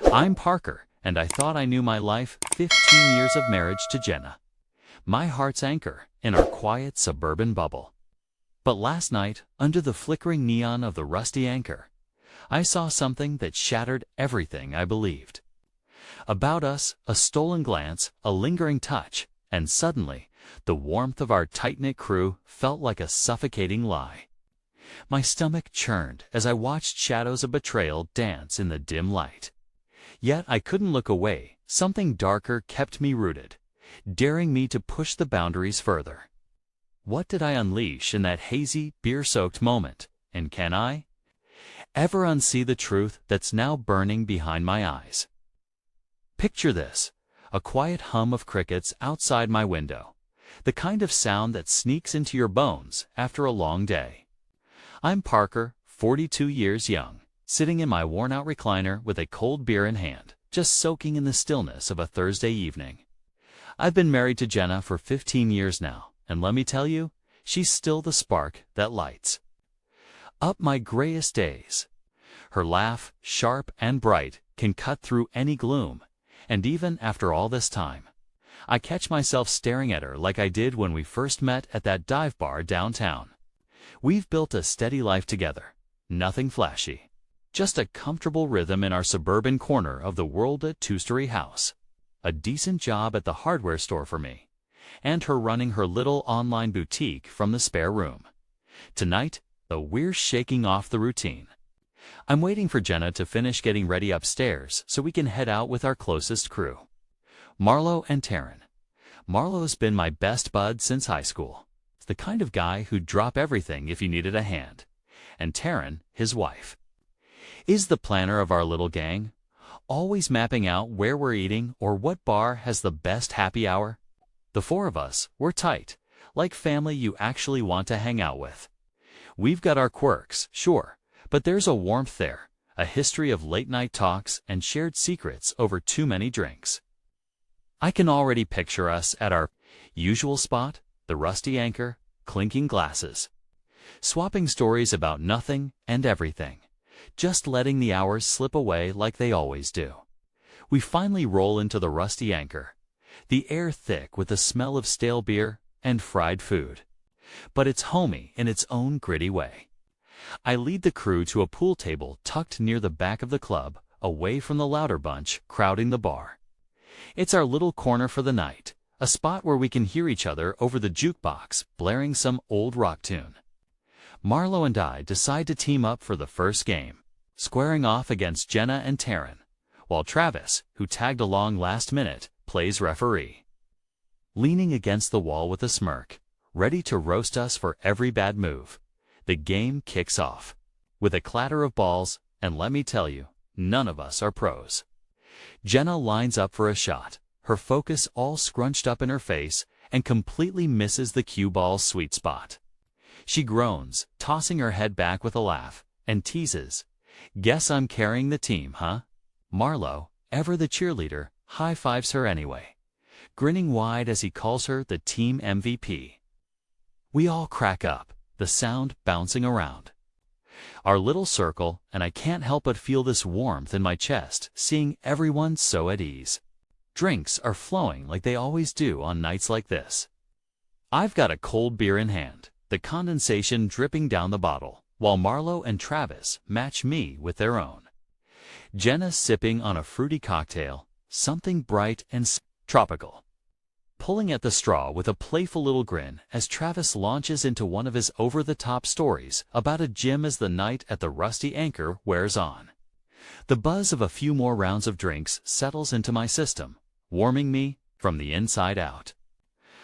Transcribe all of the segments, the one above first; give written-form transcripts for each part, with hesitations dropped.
I'm Parker, and I thought I knew my life 15 years of marriage to Jenna, my heart's anchor in our quiet suburban bubble. But last night, under the flickering neon of the rusty anchor, I saw something that shattered everything I believed. About us, a stolen glance, a lingering touch, and suddenly, the warmth of our tight-knit crew felt like a suffocating lie. My stomach churned as I watched shadows of betrayal dance in the dim light. Yet I couldn't look away. Something darker kept me rooted, daring me to push the boundaries further. What did I unleash in that hazy, beer-soaked moment? And can I ever unsee the truth that's now burning behind my eyes? Picture this: a quiet hum of crickets outside my window, the kind of sound that sneaks into your bones after a long day. I'm Parker, 42 years young, sitting in my worn-out recliner with a cold beer in hand, just soaking in the stillness of a Thursday evening. I've been married to Jenna for 15 years now, and let me tell you, she's still the spark that lights up my grayest days. Her laugh, sharp and bright, can cut through any gloom, and even after all this time, I catch myself staring at her like I did when we first met at that dive bar downtown. We've built a steady life together, nothing flashy, just a comfortable rhythm in our suburban corner of the world, a two-story house, a decent job at the hardware store for me, and her running her little online boutique from the spare room. Tonight, though, we're shaking off the routine. I'm waiting for Jenna to finish getting ready upstairs so we can head out with our closest crew, Marlo and Taryn. Marlo's been my best bud since high school, the kind of guy who'd drop everything if you needed a hand. And Taryn, his wife, is the planner of our little gang, always mapping out where we're eating or what bar has the best happy hour. The four of us, we're tight, like family you actually want to hang out with. We've got our quirks, sure, but there's a warmth there, a history of late-night talks and shared secrets over too many drinks. I can already picture us at our usual spot, the rusty anchor, clinking glasses, swapping stories about nothing and everything, just letting the hours slip away like they always do. We finally roll into the rusty anchor, the air thick with the smell of stale beer and fried food. But it's homey in its own gritty way. I lead the crew to a pool table tucked near the back of the club, away from the louder bunch crowding the bar. It's our little corner for the night, a spot where we can hear each other over the jukebox blaring some old rock tune. Marlo and I decide to team up for the first game, squaring off against Jenna and Taryn, while Travis, who tagged along last minute, plays referee. Leaning against the wall with a smirk, ready to roast us for every bad move, the game kicks off. With a clatter of balls, and let me tell you, none of us are pros. Jenna lines up for a shot, her focus all scrunched up in her face, and completely misses the cue ball's sweet spot. She groans, tossing her head back with a laugh, and teases, "Guess I'm carrying the team, huh?" Marlo, ever the cheerleader, high-fives her anyway, grinning wide as he calls her the team MVP. We all crack up, the sound bouncing around our little circle, and I can't help but feel this warmth in my chest, seeing everyone so at ease. Drinks are flowing like they always do on nights like this. I've got a cold beer in hand, the condensation dripping down the bottle, while Marlo and Travis match me with their own. Jenna's sipping on a fruity cocktail, something bright and tropical, pulling at the straw with a playful little grin as Travis launches into one of his over-the-top stories about a gym as the night at the rusty anchor wears on. The buzz of a few more rounds of drinks settles into my system, warming me from the inside out.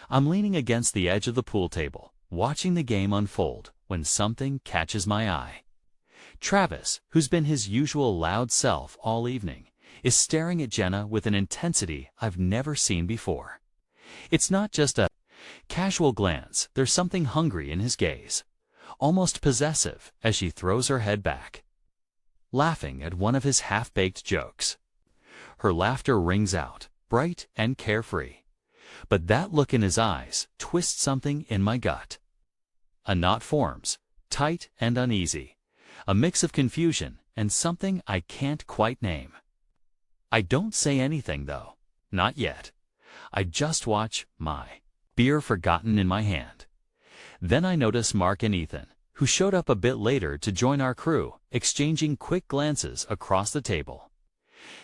I'm leaning against the edge of the pool table, watching the game unfold, when something catches my eye. Travis, who's been his usual loud self all evening, is staring at Jenna with an intensity I've never seen before. It's not just a casual glance, there's something hungry in his gaze, almost possessive as she throws her head back, laughing at one of his half-baked jokes. Her laughter rings out, bright and carefree, but that look in his eyes twists something in my gut. A knot forms, tight and uneasy, a mix of confusion and something I can't quite name. I don't say anything though. Not yet. I just watch, my beer forgotten in my hand. Then I notice Mark and Ethan, who showed up a bit later to join our crew, exchanging quick glances across the table.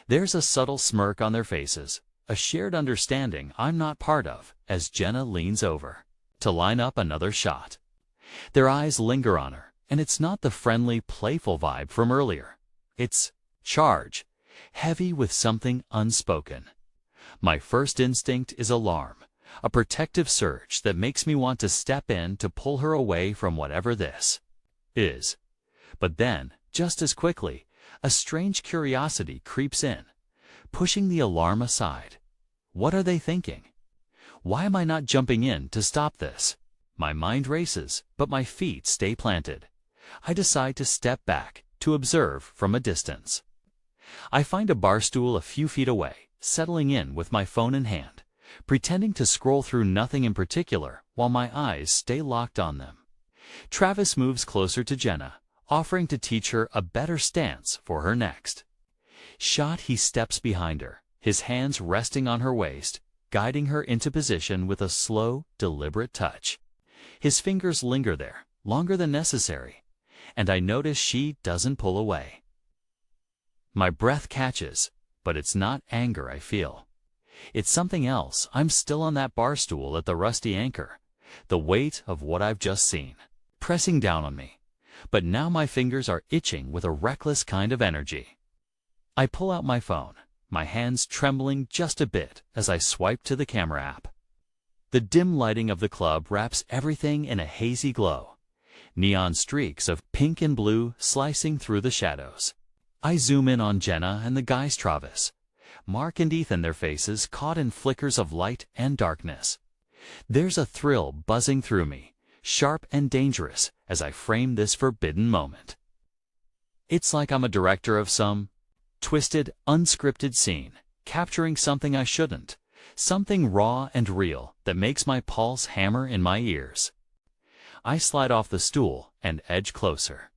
There's a subtle smirk on their faces, a shared understanding I'm not part of, as Jenna leans over to line up another shot. Their eyes linger on her, and it's not the friendly, playful vibe from earlier. It's charge, heavy with something unspoken. My first instinct is alarm, a protective surge that makes me want to step in to pull her away from whatever this is. But then, just as quickly, a strange curiosity creeps in, pushing the alarm aside. What are they thinking? Why am I not jumping in to stop this? My mind races, but my feet stay planted. I decide to step back, to observe from a distance. I find a bar stool a few feet away, settling in with my phone in hand, pretending to scroll through nothing in particular while my eyes stay locked on them. Travis moves closer to Jenna, offering to teach her a better stance for her next shot. He steps behind her, his hands resting on her waist, guiding her into position with a slow, deliberate touch. His fingers linger there, longer than necessary, and I notice she doesn't pull away. My breath catches, but it's not anger I feel. It's something else. I'm still on that bar stool at the Rusty Anchor, the weight of what I've just seen pressing down on me. But now my fingers are itching with a reckless kind of energy. I pull out my phone, my hands trembling just a bit as I swipe to the camera app. The dim lighting of the club wraps everything in a hazy glow, neon streaks of pink and blue slicing through the shadows. I zoom in on Jenna and the guys, Travis, Mark and Ethan, their faces caught in flickers of light and darkness. There's a thrill buzzing through me, sharp and dangerous, as I frame this forbidden moment. It's like I'm a director of some twisted, unscripted scene, capturing something I shouldn't, something raw and real that makes my pulse hammer in my ears. I slide off the stool and edge closer,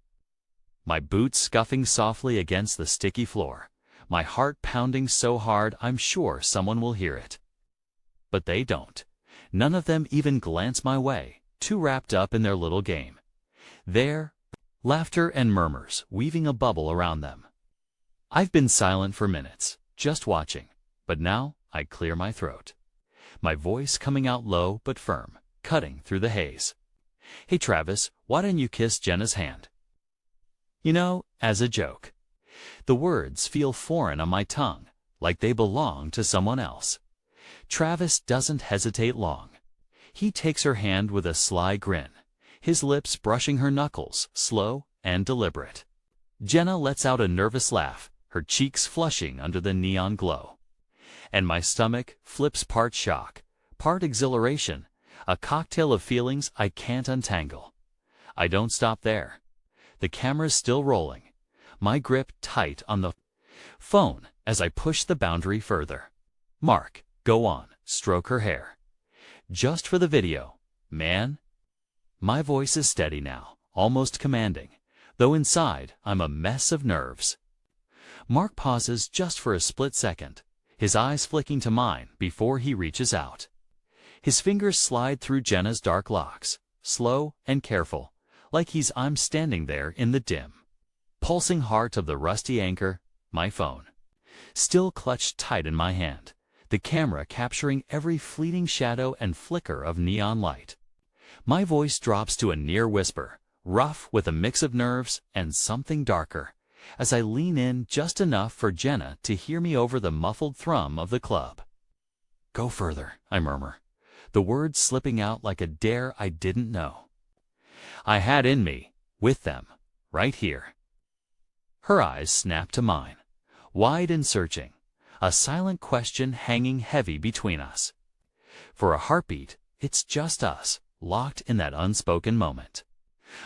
my boots scuffing softly against the sticky floor, my heart pounding so hard I'm sure someone will hear it. But they don't. None of them even glance my way, too wrapped up in their little game. Their laughter and murmurs weaving a bubble around them. I've been silent for minutes, just watching, but now I clear my throat, my voice coming out low but firm, cutting through the haze. Hey Travis, why don't you kiss Jenna's hand? You know, as a joke. The words feel foreign on my tongue, like they belong to someone else. Travis doesn't hesitate long. He takes her hand with a sly grin, his lips brushing her knuckles, slow and deliberate. Jenna lets out a nervous laugh, her cheeks flushing under the neon glow. And my stomach flips part shock, part exhilaration, a cocktail of feelings I can't untangle. I don't stop there. The camera's still rolling, my grip tight on the phone as I push the boundary further. Mark, go on, stroke her hair. Just for the video, man. My voice is steady now, almost commanding, though inside I'm a mess of nerves. Mark pauses just for a split second, his eyes flicking to mine before he reaches out. His fingers slide through Jenna's dark locks, slow and careful, like I'm standing there in the dim, pulsing heart of the Rusty Anchor, my phone, still clutched tight in my hand, the camera capturing every fleeting shadow and flicker of neon light. My voice drops to a near whisper, rough with a mix of nerves and something darker, as I lean in just enough for Jenna to hear me over the muffled thrum of the club. Go further, I murmur, the words slipping out like a dare I didn't know I had in me, with them, right here. Her eyes snap to mine, wide and searching, a silent question hanging heavy between us. For a heartbeat, it's just us, locked in that unspoken moment.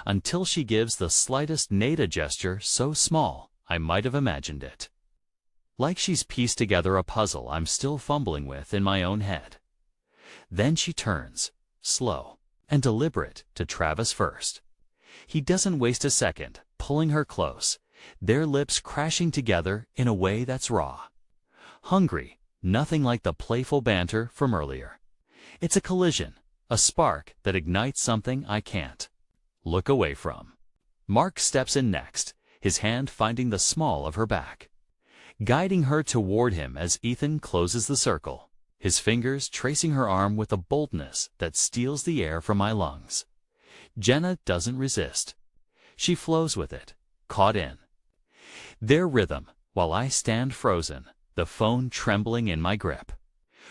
Until she gives the slightest nada gesture so small, I might have imagined it. Like she's pieced together a puzzle I'm still fumbling with in my own head. Then she turns, slow and deliberate, to Travis first. He doesn't waste a second, pulling her close, their lips crashing together in a way that's raw. hungry, nothing like the playful banter from earlier. It's a collision, a spark that ignites something I can't look away from. Mark steps in next, his hand finding the small of her back, guiding her toward him as Ethan closes the circle, his fingers tracing her arm with a boldness that steals the air from my lungs. Jenna doesn't resist. She flows with it, caught in their rhythm, while I stand frozen, the phone trembling in my grip,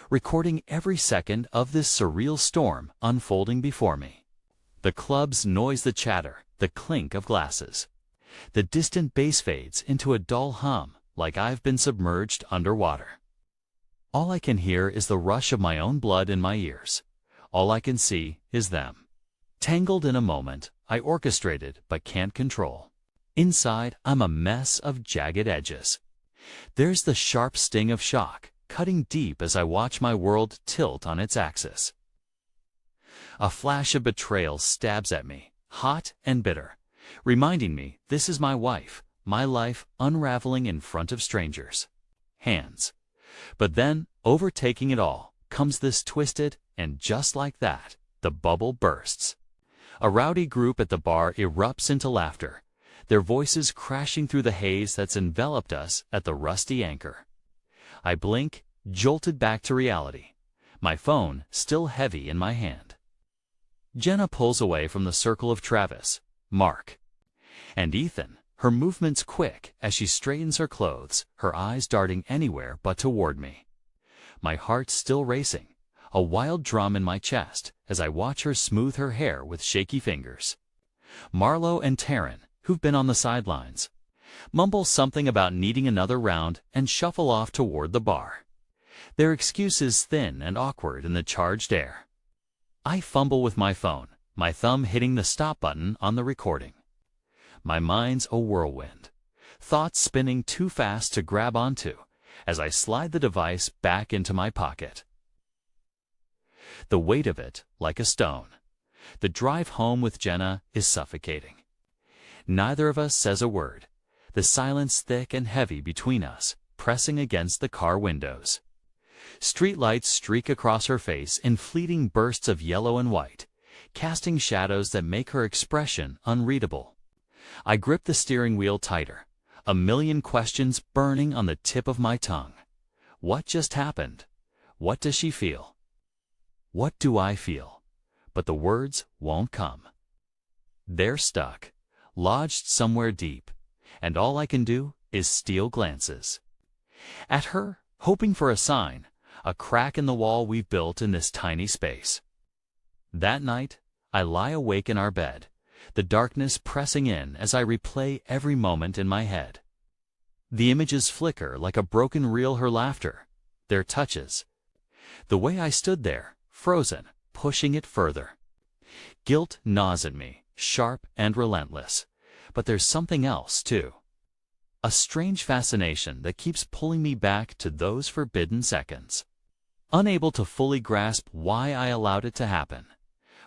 recording every second of this surreal storm unfolding before me. The club's noise, the chatter, the clink of glasses. The distant bass fades into a dull hum, like I've been submerged underwater. All I can hear is the rush of my own blood in my ears. All I can see is them. Tangled in a moment, I orchestrated but can't control. Inside, I'm a mess of jagged edges. There's the sharp sting of shock, cutting deep as I watch my world tilt on its axis. A flash of betrayal stabs at me, hot and bitter, reminding me this is my wife, my life unraveling in front of strangers' hands. But then, overtaking it all, comes this twisted, and just like that, the bubble bursts. A rowdy group at the bar erupts into laughter, their voices crashing through the haze that's enveloped us at the rusty anchor. I blink, jolted back to reality, my phone still heavy in my hand. Jenna pulls away from the circle of Travis, Mark, and Ethan, her movements quick as she straightens her clothes, her eyes darting anywhere but toward me. My heart still racing, a wild drum in my chest as I watch her smooth her hair with shaky fingers. Marlo and Taryn, who've been on the sidelines, mumble something about needing another round and shuffle off toward the bar, their excuses thin and awkward in the charged air. I fumble with my phone, my thumb hitting the stop button on the recording. My mind's a whirlwind, thoughts spinning too fast to grab onto as I slide the device back into my pocket. The weight of it, like a stone. The drive home with Jenna is suffocating. Neither of us says a word, the silence thick and heavy between us, pressing against the car windows. Streetlights streak across her face in fleeting bursts of yellow and white, casting shadows that make her expression unreadable. I grip the steering wheel tighter, a million questions burning on the tip of my tongue. What just happened? What does she feel? What do I feel? But the words won't come. They're stuck, lodged somewhere deep, and all I can do is steal glances at her, hoping for a sign, a crack in the wall we've built in this tiny space. That night, I lie awake in our bed, the darkness pressing in as I replay every moment in my head. The images flicker like a broken reel, her laughter, their touches. The way I stood there, frozen, pushing it further. Guilt gnaws at me, sharp and relentless. But there's something else, too. A strange fascination that keeps pulling me back to those forbidden seconds. Unable to fully grasp why I allowed it to happen,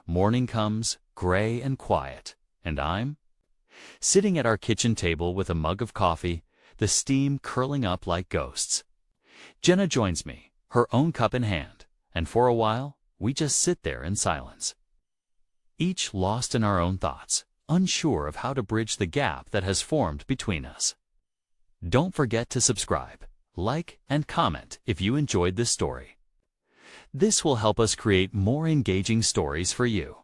morning comes, gray and quiet, and I'm sitting at our kitchen table with a mug of coffee, the steam curling up like ghosts. Jenna joins me, her own cup in hand, and for a while, we just sit there in silence. Each lost in our own thoughts, unsure of how to bridge the gap that has formed between us. Don't forget to subscribe, like, and comment if you enjoyed this story. This will help us create more engaging stories for you.